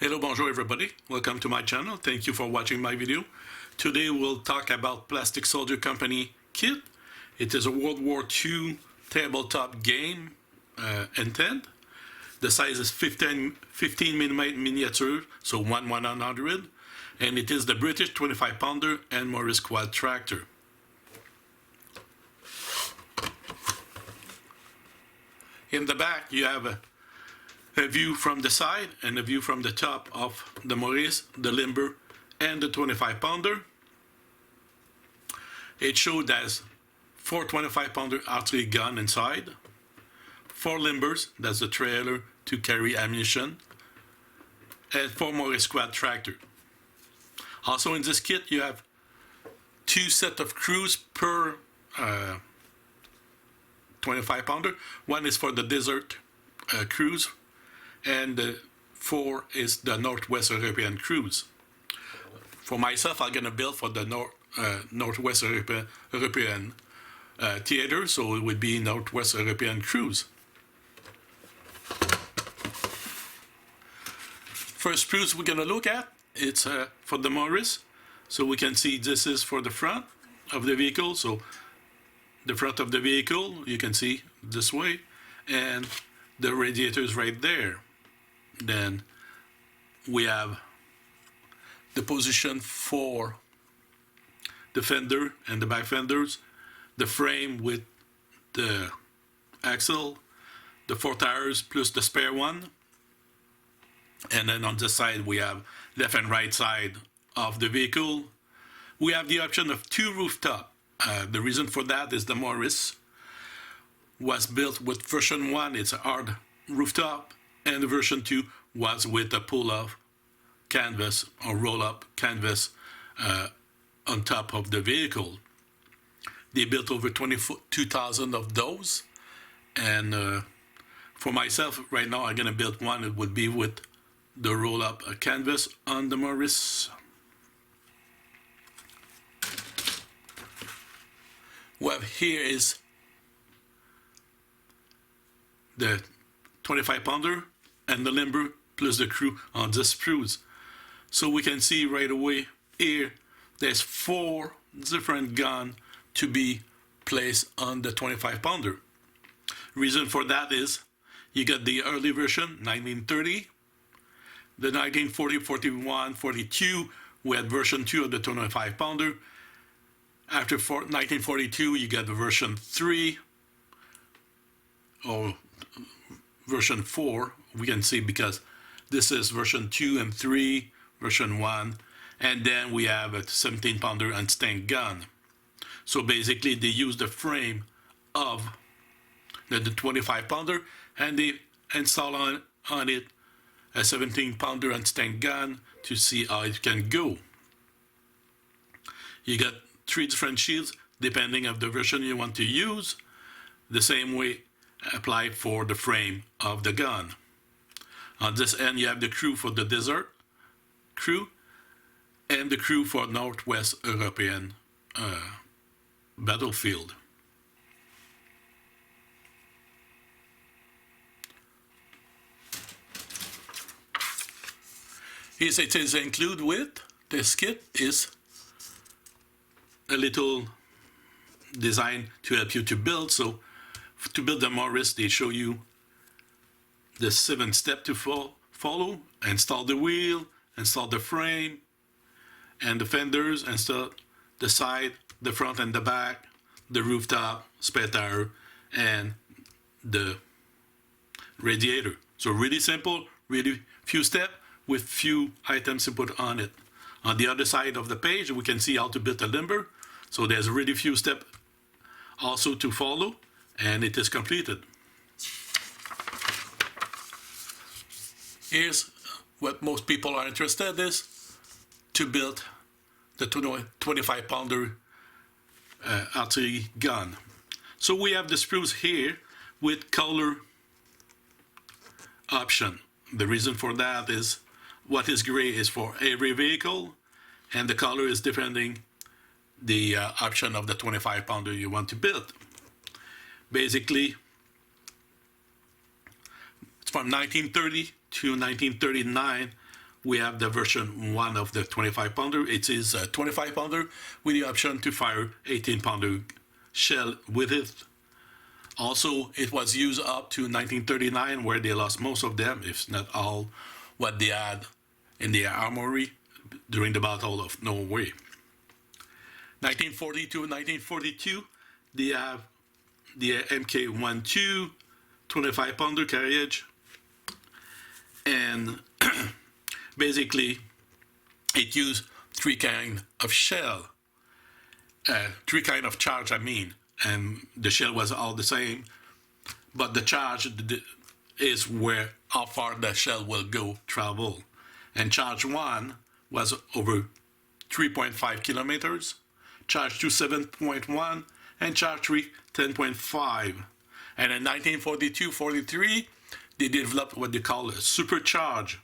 Hello, bonjour everybody. Welcome to my channel. Thank you for watching my video. Today we'll talk about Plastic Soldier Company kit. It is a World War II tabletop game intent. The size is 15mm miniature, so 1/100, and it is the British 25-pounder and Morris quad tractor. In the back you have a view from the side and a view from the top of the Morris, the limber, and the 25-pounder. It showed as 4 25-pounder artillery gun inside, 4 limbers, that's the trailer to carry ammunition, and 4 Morris quad tractor. Also in this kit you have 2 sets of crews per 25-pounder. One is for the desert cruise, and 4 is the Northwest European cruise. For myself, I'm gonna build for the Northwest European theater, so it would be Northwest European cruise. First sprues we're gonna look at, it's for the Morris. So we can see this is for the front of the vehicle. So the front of the vehicle, you can see this way, and the radiator is right there. Then we have the position for the fender and the back fenders, the frame with the axle, the 4 tires plus the spare one, and then on this side we have left and right side of the vehicle. We have the option of 2 rooftop. The reason for that is the Morris was built with version 1, it's a hard rooftop, and the version 2 was with a pull-off canvas or roll-up canvas on top of the vehicle. They built over 22,000 of those, and for myself right now I'm gonna build one. It would be with the roll-up canvas on the Morris. What here is the 25-pounder and the limber plus the crew on the sprues. So we can see right away here there's 4 different guns to be placed on the 25-pounder. Reason for that is you got the early version 1930, the 1940, 41, 42, we had version 2 of the 25-pounder. After 1942 you got the version 3 or version 4, we can see, because this is version 2 and 3, version 1, and then we have a 17-pounder and stank gun. So basically they use the frame of the 25-pounder and they install on it a 17-pounder and stank gun to see how it can go. You got 3 different shields depending on the version you want to use. The same way apply for the frame of the gun. On this end you have the crew for the desert crew and the crew for Northwest European battlefield. Yes, it is included with this kit is a little design to help you to build. So to build the Morris, they show you the 7 steps to follow: install the wheel, install the frame and the fenders, install the side, the front and the back, the rooftop, spare tire, and the radiator. So really simple, really few steps with few items to put on it. On the other side of the page we can see how to build a limber. So there's really few steps also to follow, and it is completed. Here's what most people are interested in, is to build the 25-pounder artillery gun. So we have the sprues here with color option. The reason for that is what is gray is for every vehicle, and the color is depending the option of the 25-pounder you want to build. Basically, it's from 1930 to 1939 we have the version 1 of the 25 pounder. It is a 25 pounder with the option to fire 18 pounder shell with it. Also, it was used up to 1939, where they lost most of them, if not all, what they had in their armory during the Battle of Norway. 1940 1942, they have the MK12 25 pounder carriage, and basically it used three kind of shell, three kind of charge, I mean, and the shell was all the same, but the charge is where how far the shell will go travel. And charge 1 was over 3.5 kilometers, charge 2 7.1, and charge 3 10.5. And in 1942-43, they developed what they call a supercharge.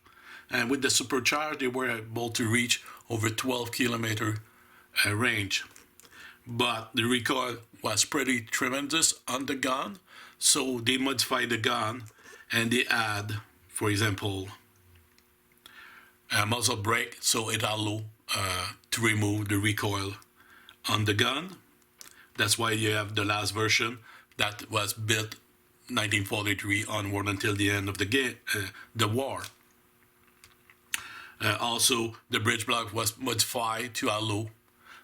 And with the supercharge, they were able to reach over 12 kilometer range. But the recoil was pretty tremendous on the gun, so they modified the gun and they add, for example, a muzzle brake, so it allows to remove the recoil on the gun. That's why you have the last version that was built 1943 onward until the end of the war. Also, the bridge block was modified to allow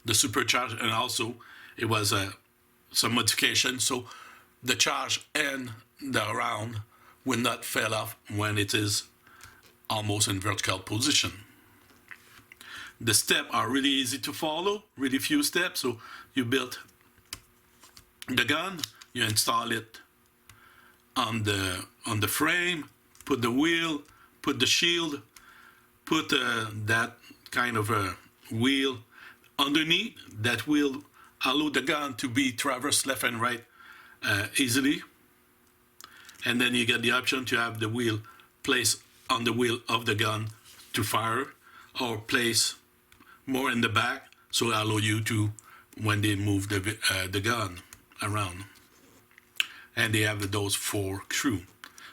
the supercharge, and also it was some modification so the charge and the round will not fall off when it is almost in vertical position. The steps are really easy to follow, really few steps. So you build the gun, you install it on the frame, put the wheel, put the shield, put that kind of a wheel underneath. That will allow the gun to be traversed left and right easily. And then you get the option to have the wheel placed on the wheel of the gun to fire, or place more in the back, so it allow you to, when they move the gun around. And they have those 4 screws.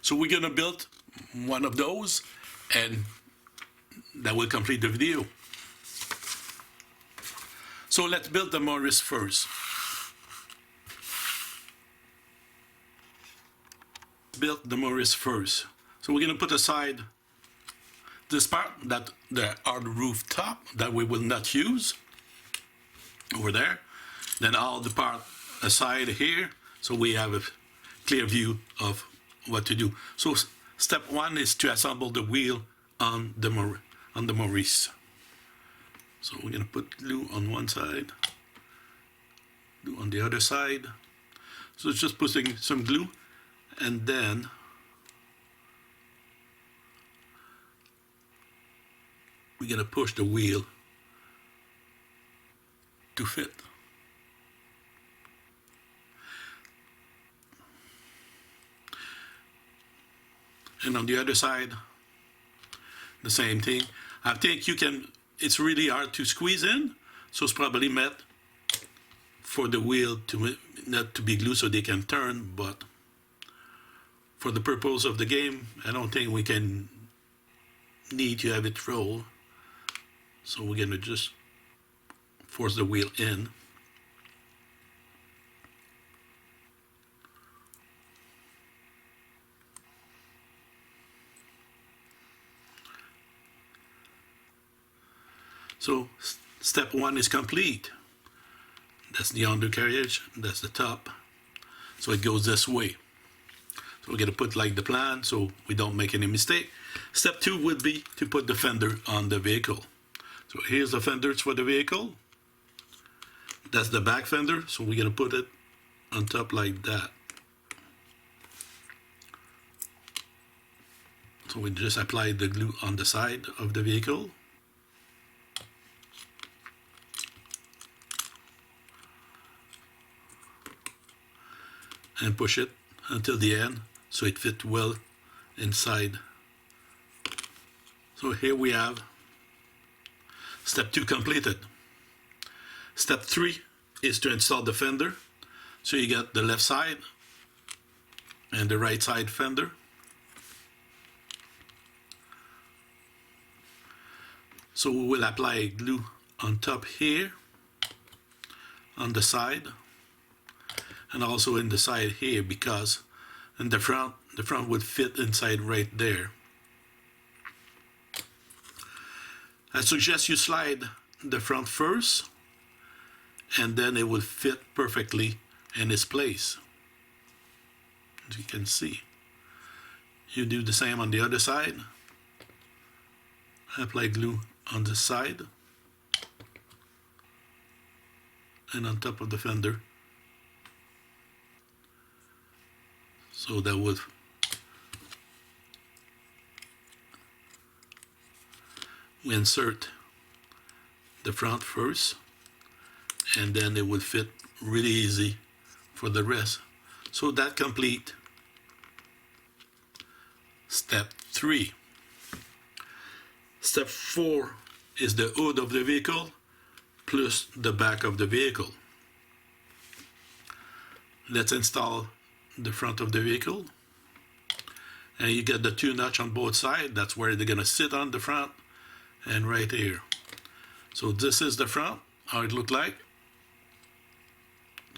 So we're gonna build one of those, and that will complete the video. So let's build the Morris first. Build the Morris first. So we're gonna put aside this part, that the hard roof top that we will not use over there. Then all the part aside here, so we have a clear view of what to do. So step 1 is to assemble the wheel on the Morris. So we're gonna put glue on one side, glue on the other side. So it's just putting some glue, and then we're gonna push the wheel to fit. And on the other side, the same thing. I think it's really hard to squeeze in, so it's probably meant for the wheel to not to be glued so they can turn, but for the purpose of the game, I don't think we can need to have it roll. So we're gonna just force the wheel in. So step 1 is complete. That's the undercarriage, that's the top. So it goes this way. So we're gonna put like the plan so we don't make any mistake. Step 2 would be to put the fender on the vehicle. So here's the fenders for the vehicle. That's the back fender, so we're gonna put it on top like that. So we just apply the glue on the side of the vehicle. And push it until the end so it fits well inside. So here we have step 2 completed. Step 3 is to install the fender. So you got the left side and the right side fender. So we will apply glue on top here, on the side, and also in the side here, because in the front would fit inside right there. I suggest you slide the front first, and then it will fit perfectly in its place. As you can see, you do the same on the other side. Apply glue on the side and on top of the fender, so that would we insert the front first, and then it would fit really easy for the rest. So that complete step 3. Step 4 is the hood of the vehicle plus the back of the vehicle. Let's install the front of the vehicle, and you get the 2 notches on both sides. That's where they're gonna sit on the front, and right here. So this is the front, how it looked like.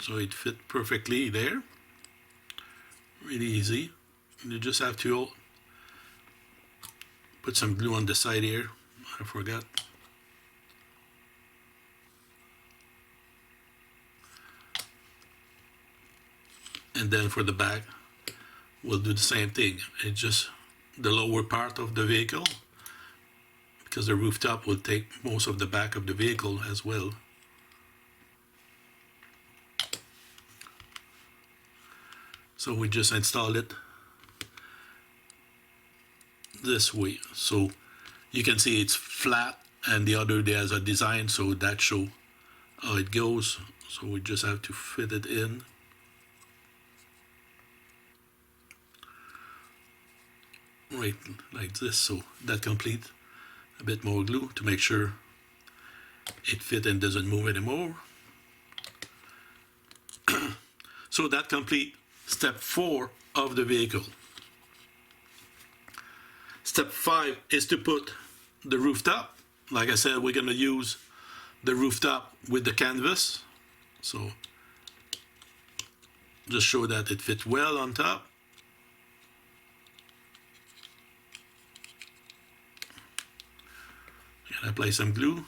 So it fit perfectly there. Really easy. You just have to put some glue on the side here. I forgot. And then for the back, we'll do the same thing. It's just the lower part of the vehicle, because the rooftop will take most of the back of the vehicle as well. So we just install it this way. So you can see it's flat, and the other there's a design, so that show how it goes. So we just have to fit it in. Right, like this. So that complete a bit more glue to make sure it fit and doesn't move anymore. So that complete step 4 of the vehicle. Step 5 is to put the rooftop. Like I said, we're gonna use the rooftop with the canvas. So just show that it fits well on top. And apply some glue.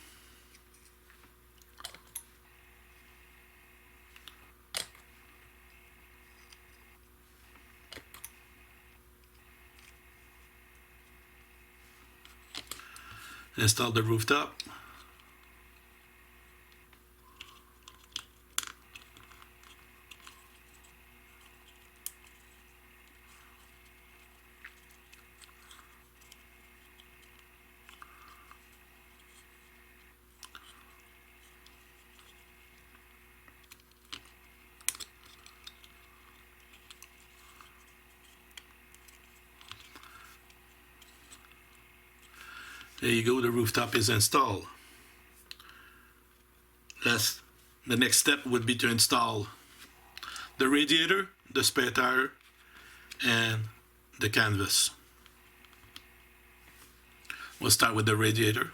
Install the rooftop. There you go, the rooftop is installed. The next step would be to install the radiator, the spare tire, and the canvas. We'll start with the radiator.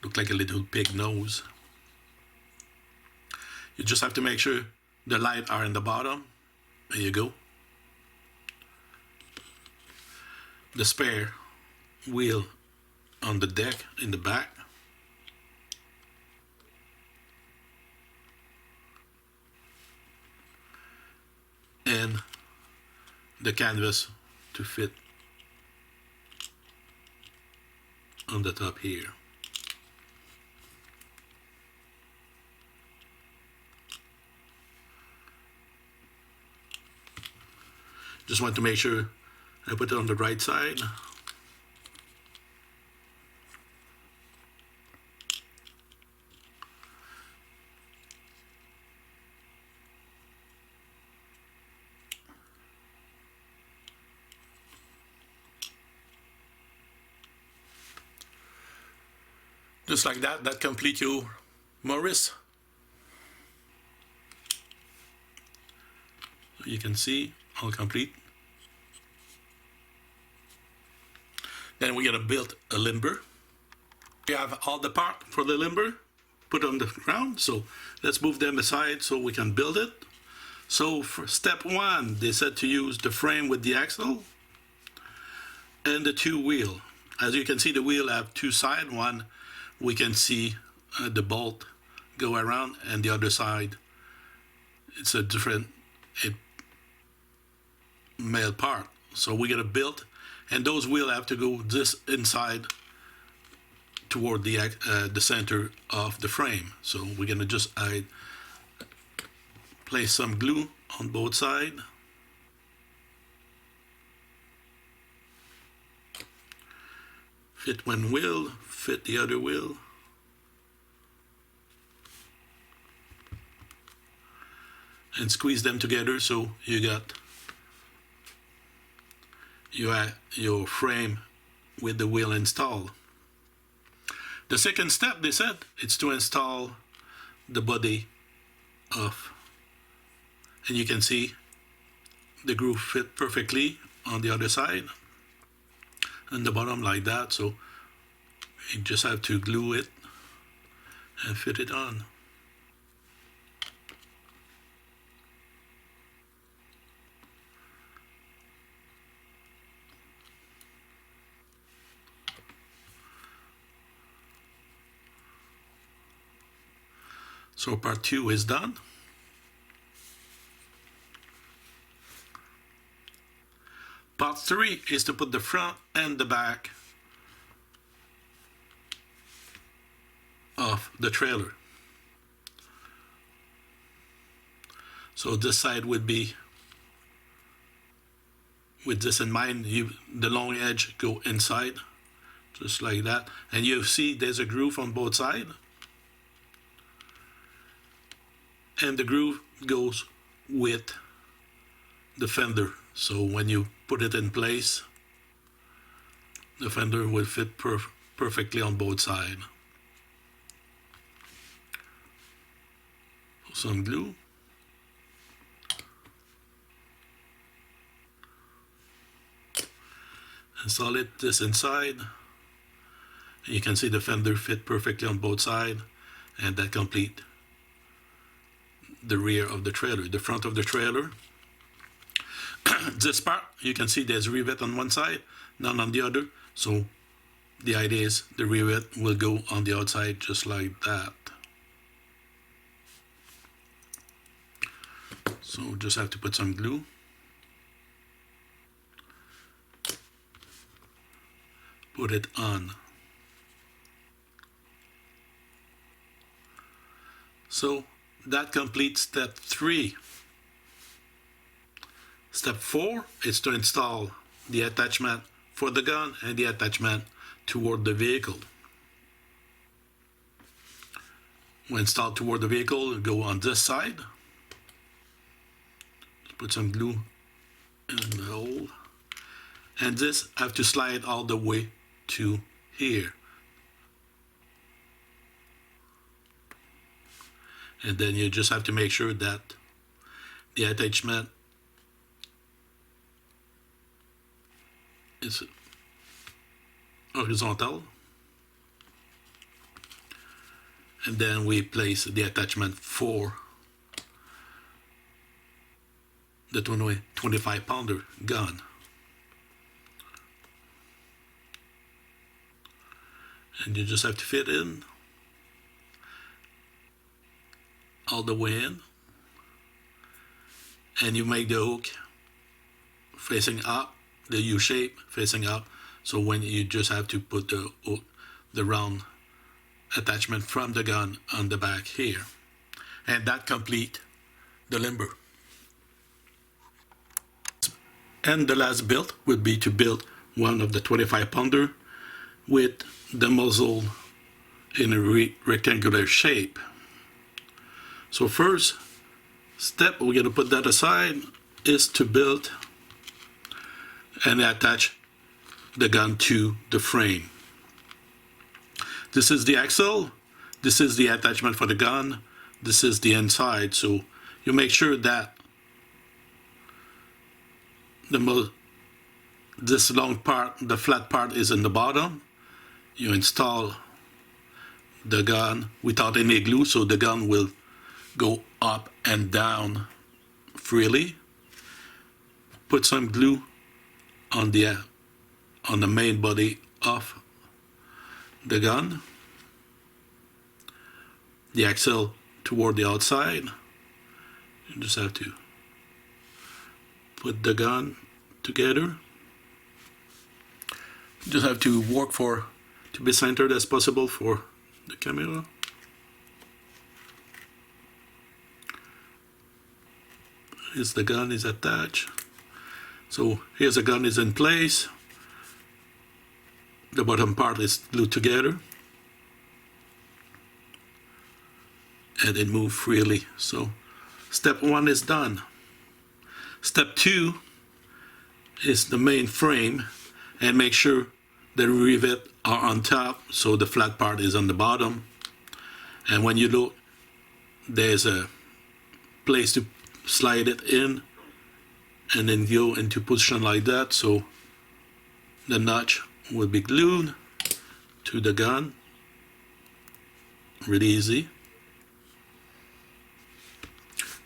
Look like a little pig nose. You just have to make sure the lights are in the bottom. There you go. The spare wheel on the deck in the back. And the canvas to fit on the top here. Just want to make sure I put it on the right side. Just like that, that completes your Morris. You can see all complete. Then we're gonna build a limber. We have all the part for the limber put on the ground, so let's move them aside so we can build it. So for step one, they said to use the frame with the axle and the two wheel. As you can see, the wheel have two sides. One, we can see the bolt go around, and the other side, it's a different male part. So we're gonna build, and those wheels have to go this inside toward the center of the frame. So we're gonna just place some glue on both sides. Fit one wheel, fit the other wheel. And squeeze them together so you got your frame with the wheel installed. The second step, they said, it's to install the body of, and you can see the groove fit perfectly on the other side and the bottom like that. So you just have to glue it and fit it on. So part 2 is done. Part 3 is to put the front and the back of the trailer. So this side would be, with this in mind, the long edge go inside, just like that. And you see there's a groove on both sides. And the groove goes with the fender. So when you put it in place, the fender will fit perfectly on both sides. Some glue. Install this inside. You can see the fender fit perfectly on both sides, and that complete the rear of the trailer. The front of the trailer, this part, you can see there's rivet on one side, none on the other. So the idea is the rivet will go on the outside just like that. So just have to put some glue. Put it on. So that completes step 3. Step 4 is to install the attachment for the gun and the attachment toward the vehicle. When installed toward the vehicle, go on this side. Put some glue in the hole. And this have to slide all the way to here. And then you just have to make sure that the attachment is horizontal. And then we place the attachment for the 25-pounder gun. And you just have to fit in all the way in, and you make the hook facing up, the U shape facing up. So when you just have to put the hook, the round attachment from the gun on the back here, and that complete the limber. And the last build would be to build one of the 25-pounder with the muzzle in a rectangular shape. So first step, we're going to put that aside, is to build and attach the gun to the frame. This is the axle, this is the attachment for the gun, this is the inside. So you make sure that this long part, the flat part is in the bottom. You install the gun without any glue, so the gun will go up and down freely. Put some glue on the main body of the gun, the axle toward the outside. You just have to put the gun together. You just have to work to be centered as possible for the camera. Here's the gun is attached. So here's the gun is in place. The bottom part is glued together. And it moves freely. So step 1 is done. Step 2 is the main frame, and make sure the rivet are on top so the flat part is on the bottom. And when you look, there's a place to slide it in and then go into position like that, so the notch will be glued to the gun. Really easy.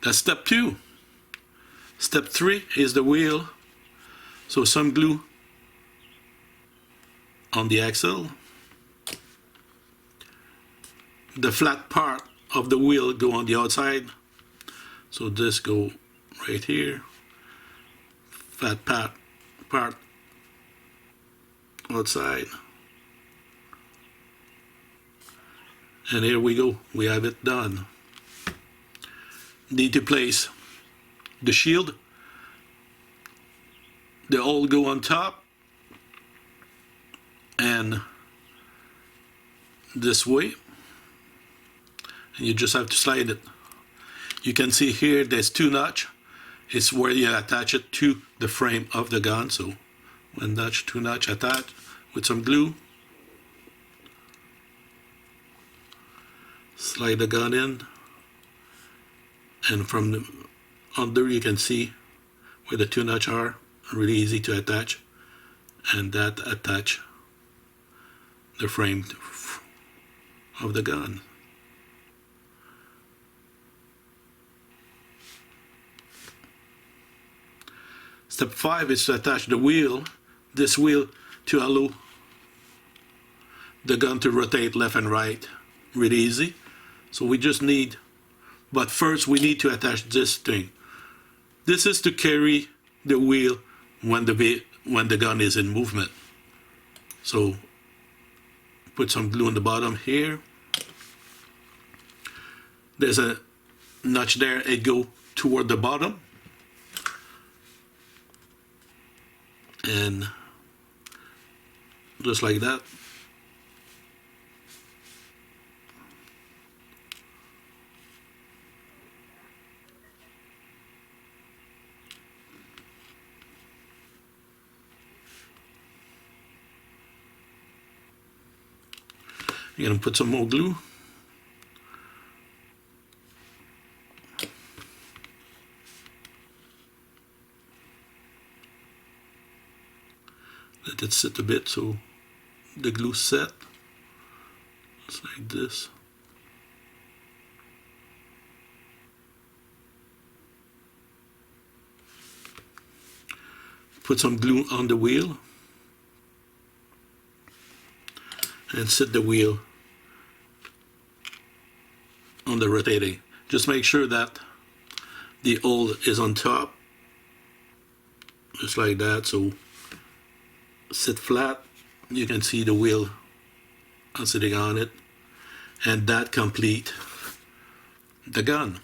That's step 2. Step 3 is the wheel. So some glue on the axle. The flat part of the wheel go on the outside. So this go right here. Flat part outside. And here we go. We have it done. Need to place the shield. They all go on top and this way, and you just have to slide it. You can see here there's 2 notches. It's where you attach it to the frame of the gun. So 1 notch, 2 notch attached with some glue. Slide the gun in, and from the under you can see where the 2 notches are. Really easy to attach, and that attach the frame of the gun. Step 5 is to attach the wheel, this wheel, to allow the gun to rotate left and right. Really easy. So we just need, but first we need to attach this thing. This is to carry the wheel when the gun is in movement. So put some glue on the bottom here. There's a notch there, it go toward the bottom. And just like that. You're going to put some more glue. Let it sit a bit so the glue set. Just like this. Put some glue on the wheel and set the wheel on the rotating. Just make sure that the hole is on top, just like that. So sit flat, you can see the wheel sitting on it, and that complete the gun.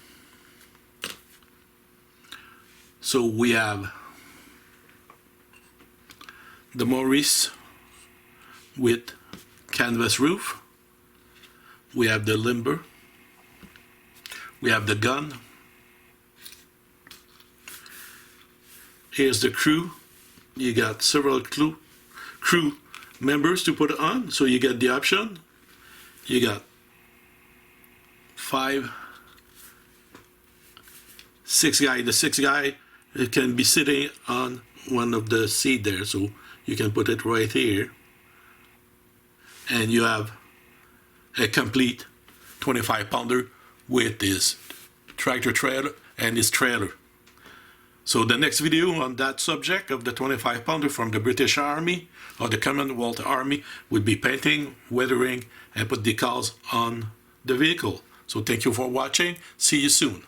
So we have the Maurice with canvas roof, we have the limber, we have the gun. Here's the crew. You got several crew members to put it on, so you get the option. You got 6 guys. The 6th guy, it can be sitting on one of the seat there, so you can put it right here, and you have a complete 25-pounder with this tractor trailer and this trailer. So the next video on that subject of the 25-pounder from the British Army or the Commonwealth Army would be painting, weathering, and put decals on the vehicle. So thank you for watching. See you soon.